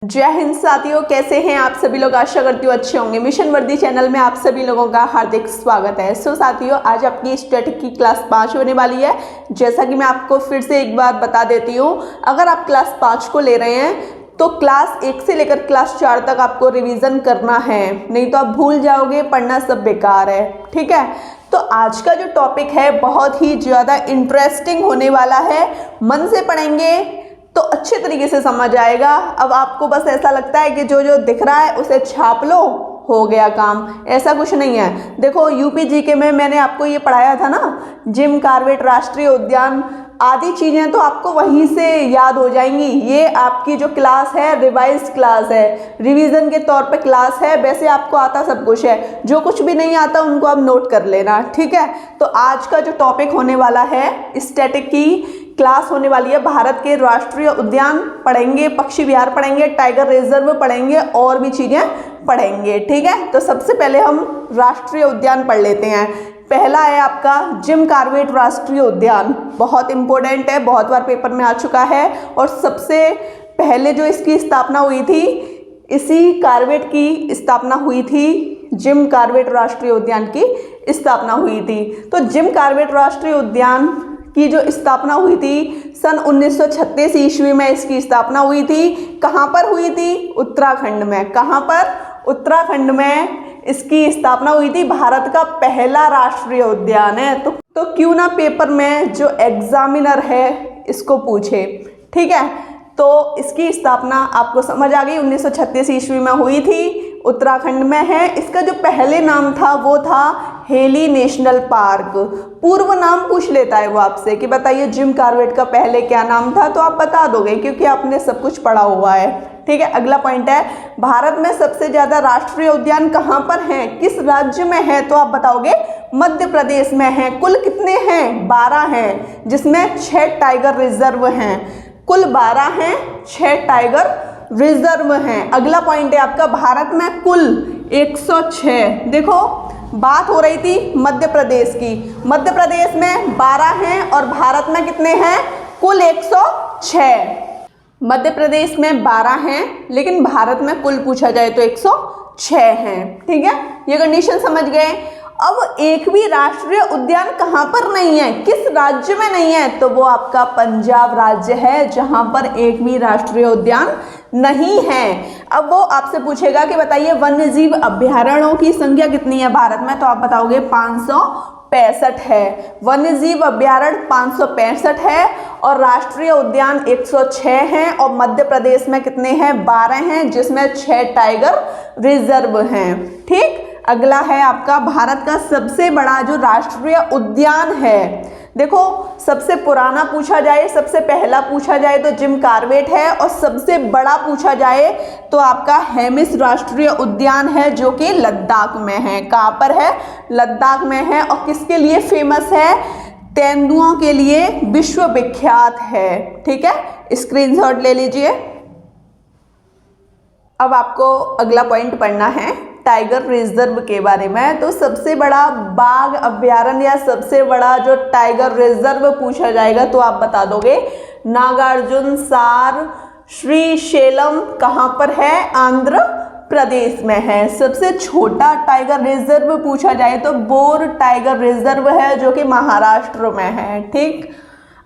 जय हिंद साथियों, कैसे हैं आप सभी लोग। आशा करती हूँ अच्छे होंगे। मिशन वर्दी चैनल में आप सभी लोगों का हार्दिक स्वागत है। साथियों, आज आपकी स्टैटिक की क्लास 5 होने वाली है। जैसा कि मैं आपको फिर से एक बार बता देती हूँ, अगर आप क्लास 5 को ले रहे हैं तो क्लास 1 से लेकर क्लास 4 तक आपको रिवीजन करना है, नहीं तो आप भूल जाओगे, पढ़ना सब बेकार है। ठीक है, तो आज का जो टॉपिक है बहुत ही ज़्यादा इंटरेस्टिंग होने वाला है। मन से पढ़ेंगे तो अच्छे तरीके से समझ आएगा। अब आपको बस ऐसा लगता है कि जो जो दिख रहा है उसे छाप लो, हो गया काम। ऐसा कुछ नहीं है। देखो, यूपी जीके में मैंने आपको ये पढ़ाया था ना, जिम कॉर्बेट राष्ट्रीय उद्यान आदि चीज़ें तो आपको वहीं से याद हो जाएंगी। ये आपकी जो क्लास है रिवाइज क्लास है, रिवीजन के तौर पे क्लास है। वैसे आपको आता सब कुछ है, जो कुछ भी नहीं आता उनको आप नोट कर लेना। ठीक है, तो आज का जो टॉपिक होने वाला है, स्टैटिक की क्लास होने वाली है। भारत के राष्ट्रीय उद्यान पढ़ेंगे, पक्षी विहार पढ़ेंगे, टाइगर रिजर्व पढ़ेंगे और भी चीज़ें पढ़ेंगे। ठीक है, तो सबसे पहले हम राष्ट्रीय उद्यान पढ़ लेते हैं। पहला है आपका जिम कॉर्बेट राष्ट्रीय उद्यान। बहुत इंपॉर्टेंट है, बहुत बार पेपर में आ चुका है। और सबसे पहले जो इसकी स्थापना हुई थी, इसी कॉर्बेट की स्थापना हुई थी। जिम कॉर्बेट राष्ट्रीय उद्यान की स्थापना हुई थी। तो जिम कॉर्बेट राष्ट्रीय उद्यान की जो स्थापना हुई थी सन 1936 ईस्वी में इसकी स्थापना हुई थी। कहाँ पर हुई थी? उत्तराखंड में। कहाँ पर? उत्तराखंड में इसकी स्थापना हुई थी। भारत का पहला राष्ट्रीय उद्यान है। तो क्यों ना पेपर में जो एग्जामिनर है इसको पूछे। ठीक है, तो इसकी स्थापना आपको समझ आ गई, 1936 ईस्वी में हुई थी, उत्तराखंड में है। इसका जो पहले नाम था वो था हेली नेशनल पार्क। पूर्व नाम पूछ लेता है वो आपसे कि बताइए जिम कॉर्बेट का पहले क्या नाम था, तो आप बता दोगे क्योंकि आपने सब कुछ पढ़ा हुआ है। ठीक है, अगला पॉइंट है, भारत में सबसे ज्यादा राष्ट्रीय उद्यान कहाँ पर हैं, किस राज्य में है, तो आप बताओगे मध्य प्रदेश में है। कुल कितने हैं? 12 हैं, जिसमें 6 टाइगर रिजर्व हैं। कुल 12 हैं, 6 टाइगर रिजर्व हैं। अगला पॉइंट है आपका, भारत में कुल 106। देखो, बात हो रही थी मध्य प्रदेश की। मध्य प्रदेश में 12 हैं और भारत में कितने हैं? कुल 106। मध्य प्रदेश में 12 हैं लेकिन भारत में कुल पूछा जाए तो 106 हैं। ठीक है, ये कंडीशन समझ गए। अब एक भी राष्ट्रीय उद्यान कहाँ पर नहीं है, किस राज्य में नहीं है, तो वो आपका पंजाब राज्य है, जहां पर एक भी राष्ट्रीय उद्यान नहीं है। अब वो आपसे पूछेगा कि बताइए वन्यजीव अभ्यारण्यों की संख्या कितनी है भारत में, तो आप बताओगे 565 है। वन्यजीव अभ्यारण्य 565 है और राष्ट्रीय उद्यान 106 हैं। और मध्य प्रदेश में कितने हैं? 12 हैं, जिसमें 6 टाइगर रिजर्व हैं। ठीक, अगला है आपका, भारत का सबसे बड़ा जो राष्ट्रीय उद्यान है। देखो, सबसे पुराना पूछा जाए, सबसे पहला पूछा जाए तो जिम कॉर्बेट है, और सबसे बड़ा पूछा जाए तो आपका हेमिस राष्ट्रीय उद्यान है, जो कि लद्दाख में है। कहाँ पर है? लद्दाख में है। और किसके लिए फेमस है? तेंदुओं के लिए विश्व विख्यात है। ठीक है, स्क्रीनशॉट ले लीजिए। अब आपको अगला पॉइंट पढ़ना है टाइगर रिजर्व के बारे में। तो सबसे बड़ा बाघ अभ्यारण्य या सबसे बड़ा जो टाइगर रिजर्व पूछा जाएगा तो आप बता दोगे नागार्जुन सार श्रीशैलम। कहाँ पर है? आंध्र प्रदेश में है। सबसे छोटा टाइगर रिजर्व पूछा जाए तो बोर टाइगर रिजर्व है, जो कि महाराष्ट्र में है। ठीक,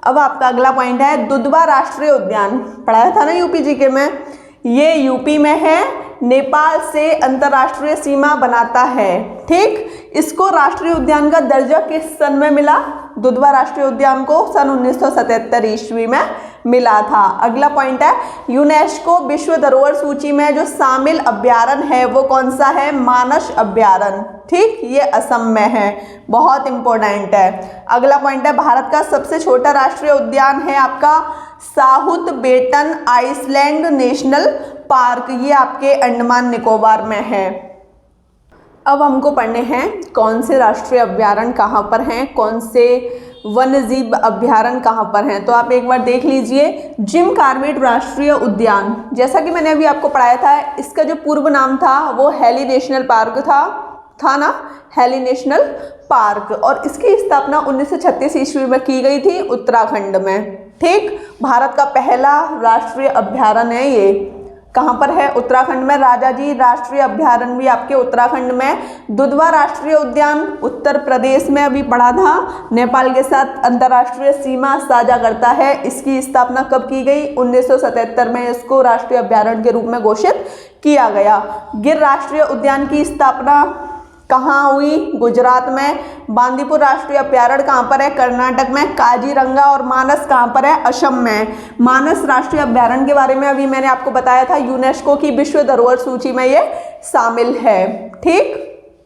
अब आपका अगला पॉइंट है दुधवा राष्ट्रीय उद्यान। पढ़ाया था ना यूपी जीके में, ये यूपी में है, नेपाल से अंतर्राष्ट्रीय सीमा बनाता है। ठीक, इसको राष्ट्रीय उद्यान का दर्जा किस सन में मिला? दुधवा राष्ट्रीय उद्यान को सन 1977 ईस्वी में मिला था। अगला पॉइंट है, यूनेस्को विश्व धरोहर सूची में जो शामिल अभ्यारण्य है वो कौन सा है? मानस अभ्यारण्य। ठीक, ये असम में है, बहुत इंपॉर्टेंट है। अगला पॉइंट है, भारत का सबसे छोटा राष्ट्रीय उद्यान है आपका South Button Island National Park. ये आपके अंडमान निकोबार में है। अब हमको पढ़ने हैं कौन से राष्ट्रीय अभ्यारण्य कहाँ पर हैं, कौन से वन्यजीव अभ्यारण्य कहाँ पर हैं। तो आप एक बार देख लीजिए, जिम कॉर्बेट राष्ट्रीय उद्यान, जैसा कि मैंने अभी आपको पढ़ाया था, इसका जो पूर्व नाम था वो हेली नेशनल पार्क था ना, हेली नेशनल पार्क। और इसकी स्थापना 1936 ईस्वी में की गई थी उत्तराखंड में। ठीक, भारत का पहला राष्ट्रीय अभ्यारण्य है ये। कहाँ पर है? उत्तराखंड में। राजाजी राष्ट्रीय अभयारण्य भी आपके उत्तराखंड में। दुधवा राष्ट्रीय उद्यान उत्तर प्रदेश में, अभी पढ़ा था, नेपाल के साथ अंतर्राष्ट्रीय सीमा साझा करता है। इसकी स्थापना कब की गई? 1977 में इसको राष्ट्रीय अभयारण्य के रूप में घोषित किया गया। गिर राष्ट्रीय उद्यान की स्थापना कहाँ हुई? गुजरात में। बांदीपुर राष्ट्रीय अभयारण्य कहाँ पर है? कर्नाटक में। काजीरंगा और मानस कहाँ पर है? असम में। मानस राष्ट्रीय अभयारण्य के बारे में अभी मैंने आपको बताया था, यूनेस्को की विश्व धरोहर सूची में ये शामिल है। ठीक,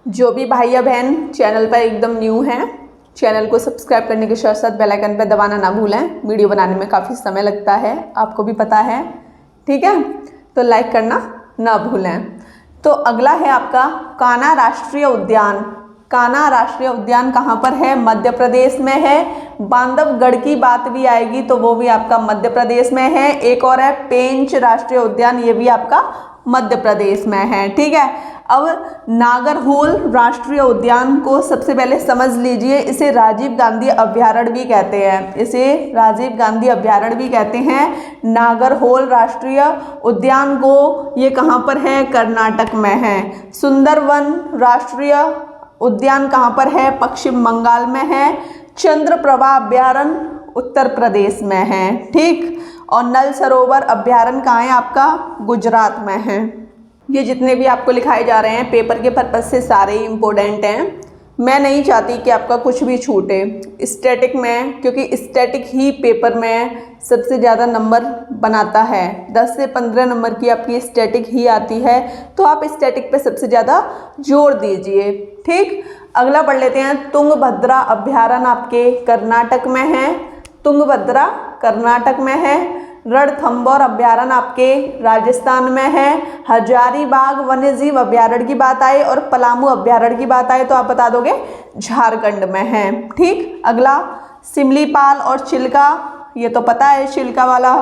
जो भी भाई या बहन चैनल पर एकदम न्यू हैं, चैनल को सब्सक्राइब करने के साथ साथ बेल आइकन पर दबाना ना भूलें। वीडियो बनाने में काफ़ी समय लगता है, आपको भी पता है, ठीक है, तो लाइक करना ना भूलें। तो अगला है आपका कान्हा राष्ट्रीय उद्यान। कान्हा राष्ट्रीय उद्यान कहाँ पर है? मध्य प्रदेश में है। बांधवगढ़ की बात भी आएगी तो वो भी आपका मध्य प्रदेश में है। एक और है पेंच राष्ट्रीय उद्यान, ये भी आपका मध्य प्रदेश में है। ठीक है, अब नागरहोल राष्ट्रीय उद्यान को सबसे पहले समझ लीजिए। इसे राजीव गांधी अभयारण्य भी कहते हैं, इसे राजीव गांधी अभयारण्य भी कहते हैं। नागरहोल राष्ट्रीय उद्यान को ये कहाँ पर है? कर्नाटक में है। सुंदरवन राष्ट्रीय उद्यान कहाँ पर है? पश्चिम बंगाल में है। चंद्रप्रभा अभयारण्य उत्तर प्रदेश में है। ठीक, और नल सरोवर अभयारण्य कहाँ है? आपका गुजरात में है। ये जितने भी आपको लिखाए जा रहे हैं पेपर के पर्पज से सारे ही इम्पोर्टेंट हैं। मैं नहीं चाहती कि आपका कुछ भी छूटे स्टैटिक में, क्योंकि स्टैटिक ही पेपर में सबसे ज़्यादा नंबर बनाता है। 10 से 15 नंबर की आपकी स्टैटिक ही आती है, तो आप स्टैटिक पे सबसे ज़्यादा जोर दीजिए। ठीक, अगला पढ़ लेते हैं। तुंगभद्रा अभयारण्य आपके कर्नाटक में है। तुंगभद्रा कर्नाटक में है। रणथंभौर अभयारण्य आपके राजस्थान में है। हजारीबाग वन्यजीव अभयारण्य की बात आए और पलामू अभयारण्य की बात आए तो आप बता दोगे झारखंड में है। ठीक, अगला सिमलीपाल और चिल्का, ये तो पता है, चिल्का वाला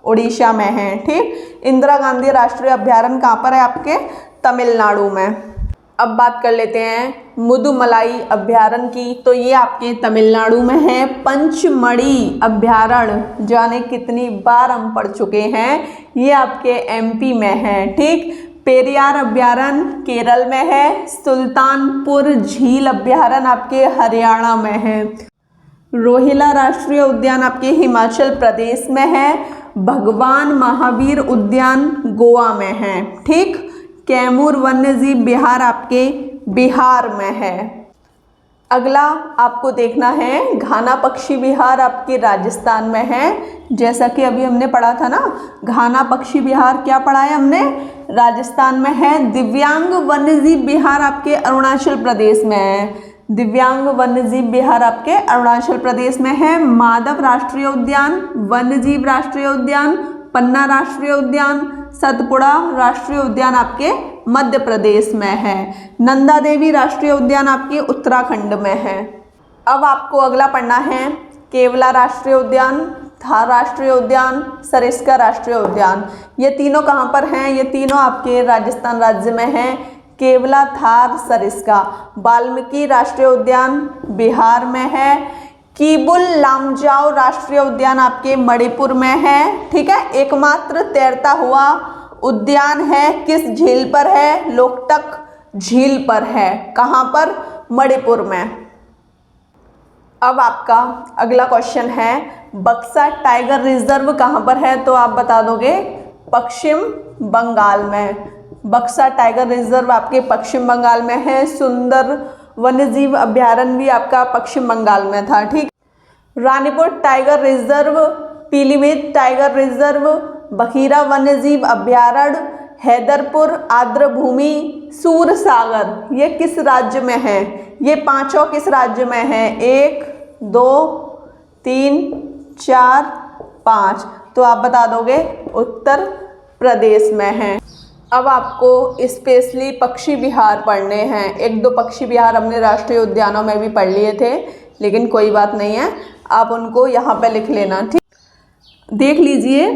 उड़ीसा में है। ठीक, इंदिरा गांधी राष्ट्रीय अभयारण्य कहाँ पर है? आपके तमिलनाडु में। अब बात कर लेते हैं मुदुमलाई अभयारण्य की, तो ये आपके तमिलनाडु में है। पंचमढ़ी अभयारण्य जाने कितनी बार हम पढ़ चुके हैं, ये आपके एमपी में है। ठीक, पेरियार अभयारण्य केरल में है। सुल्तानपुर झील अभयारण्य आपके हरियाणा में है। रोहिला राष्ट्रीय उद्यान आपके हिमाचल प्रदेश में है। भगवान महावीर उद्यान गोवा में है। ठीक, कैमूर वन्यजीव विहार आपके बिहार में है। अगला आपको देखना है घाना पक्षी विहार आपके राजस्थान में है। जैसा कि अभी हमने पढ़ा था ना, घाना पक्षी विहार क्या पढ़ा है हमने? राजस्थान में है। दिव्यांग वन्यजीव विहार आपके अरुणाचल प्रदेश में है। दिव्यांग वन्यजीव विहार आपके अरुणाचल प्रदेश में है। माधव राष्ट्रीय उद्यान, वन्यजीव राष्ट्रीय उद्यान, पन्ना राष्ट्रीय उद्यान, सतपुड़ा राष्ट्रीय उद्यान आपके मध्य प्रदेश में है। नंदा देवी राष्ट्रीय उद्यान आपके उत्तराखंड में है। अब आपको अगला पढ़ना है केवला राष्ट्रीय उद्यान, थार राष्ट्रीय उद्यान, सरिस्का राष्ट्रीय उद्यान। ये तीनों कहाँ पर हैं? ये तीनों आपके राजस्थान राज्य में हैं। केवला, थार, सरिस्का। वाल्मीकि राष्ट्रीय उद्यान बिहार में है। कीबुल लामजाओ राष्ट्रीय उद्यान आपके मणिपुर में है। ठीक है, एकमात्र तैरता हुआ उद्यान है, किस झील पर है? लोकटक झील पर है। कहाँ पर? मणिपुर में। अब आपका अगला क्वेश्चन है बक्सा टाइगर रिजर्व कहाँ पर है? तो आप बता दोगे पश्चिम बंगाल में। बक्सा टाइगर रिजर्व आपके पश्चिम बंगाल में है। सुंदर वन्यजीव अभयारण्य भी आपका पश्चिम बंगाल में था। ठीक, Ranipur tiger reserve, Pilibhit tiger reserve, Bakhira वन्यजीव अभयारण्य, हैदरपुर आर्द्रभूमि, सूरसागर, ये किस राज्य में है? ये पांचों किस राज्य में है? 1, 2, 3, 4, 5, तो आप बता दोगे उत्तर प्रदेश में है। अब आपको स्पेशली पक्षी विहार पढ़ने हैं। 1-2 पक्षी विहार हमने राष्ट्रीय उद्यानों में भी पढ़ लिए थे, लेकिन कोई बात नहीं है, आप उनको यहाँ पे लिख लेना। ठीक, देख लीजिए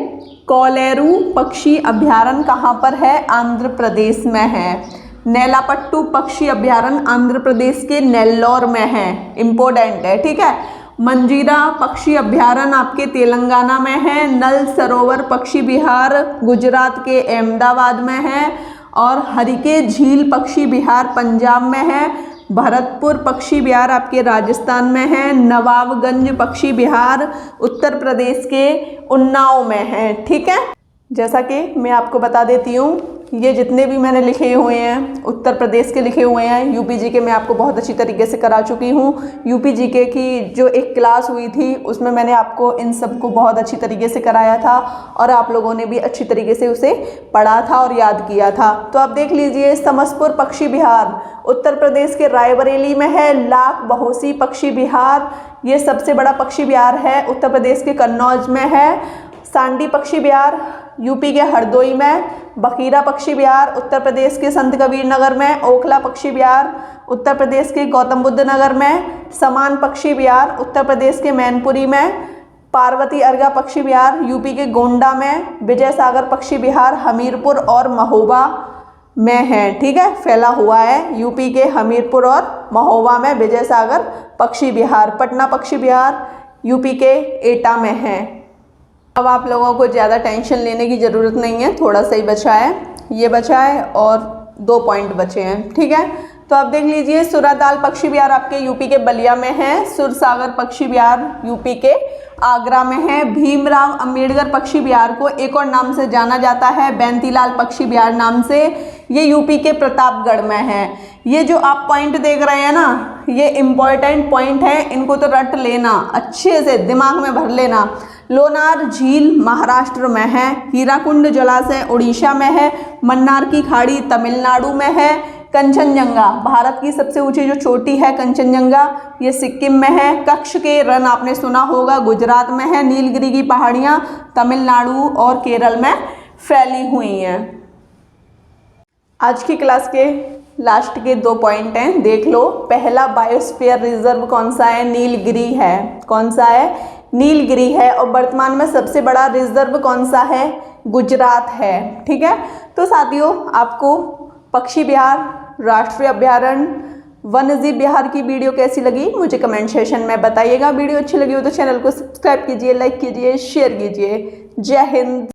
कोलेरू पक्षी अभयारण्य कहाँ पर है? आंध्र प्रदेश में है। नेलापट्टू पक्षी अभयारण्य आंध्र प्रदेश के नेल्लोर में है, इम्पोर्टेंट है। ठीक है, मंजीरा पक्षी अभयारण्य आपके तेलंगाना में है। नल सरोवर पक्षी विहार गुजरात के अहमदाबाद में है। और हरिके झील पक्षी विहार पंजाब में है। भरतपुर पक्षी विहार आपके राजस्थान में है। नवाबगंज पक्षी विहार उत्तर प्रदेश के उन्नाव में है। ठीक है, जैसा कि मैं आपको बता देती हूँ, ये जितने भी मैंने लिखे हुए हैं उत्तर प्रदेश के लिखे हुए हैं। यूपी जीके मैं आपको बहुत अच्छी तरीके से करा चुकी हूँ। यूपी जीके की जो एक क्लास हुई थी उसमें मैंने आपको इन सब को बहुत अच्छी तरीके से कराया था और आप लोगों ने भी अच्छी तरीके से उसे पढ़ा था और याद किया था। तो आप देख लीजिए, समसपुर पक्षी विहार उत्तर प्रदेश के रायबरेली में है। लाख बहोसी पक्षी विहार ये सबसे बड़ा पक्षी विहार है, उत्तर प्रदेश के कन्नौज में है। सांडी पक्षी विहार यूपी के हरदोई में। बखीरा पक्षी विहार उत्तर प्रदेश के संत कबीर नगर में। ओखला पक्षी विहार उत्तर प्रदेश के गौतम बुद्ध नगर में। समान पक्षी विहार उत्तर प्रदेश के मैनपुरी में। पार्वती अर्गा पक्षी विहार यूपी के गोंडा में। विजय सागर पक्षी विहार हमीरपुर और महोबा में है। ठीक है, फैला हुआ है यूपी के हमीरपुर और महोबा में विजय सागर पक्षी विहार। पटना पक्षी विहार यूपी के एटा में है। अब आप लोगों को ज़्यादा टेंशन लेने की ज़रूरत नहीं है, थोड़ा सा ही बचा है, ये बचा है और 2 पॉइंट बचे हैं। ठीक है, तो आप देख लीजिए, सुराताल पक्षी विहार आपके यूपी के बलिया में है। सुरसागर पक्षी विहार यूपी के आगरा में है। भीमराव अंबेडकर पक्षी विहार को एक और नाम से जाना जाता है बैंतीलाल पक्षी विहार नाम से, ये यूपी के प्रतापगढ़ में है। ये जो आप पॉइंट देख रहे हैं ना, ये इम्पॉर्टेंट पॉइंट है, इनको तो रट लेना, अच्छे से दिमाग में भर लेना। लोनार झील महाराष्ट्र में है। हीराकुंड जलाशय उड़ीसा में है। मन्नार की खाड़ी तमिलनाडु में है। कंचनजंगा भारत की सबसे ऊंची जो चोटी है कंचनजंगा, ये सिक्किम में है। कच्छ के रण आपने सुना होगा, गुजरात में है। नीलगिरी की पहाड़ियाँ तमिलनाडु और केरल में फैली हुई हैं। आज की क्लास के लास्ट के 2 पॉइंट हैं, देख लो। पहला बायोस्फीयर रिजर्व कौन सा है? नीलगिरी है। कौन सा है? नीलगिरी है। और वर्तमान में सबसे बड़ा रिजर्व कौन सा है? गुजरात है। ठीक है, तो साथियों, आपको पक्षी विहार, राष्ट्रीय अभयारण्य, वन्यजीव विहार की वीडियो कैसी लगी मुझे कमेंट सेशन में बताइएगा। वीडियो अच्छी लगी हो तो चैनल को सब्सक्राइब कीजिए, लाइक कीजिए, शेयर कीजिए। जय हिंद।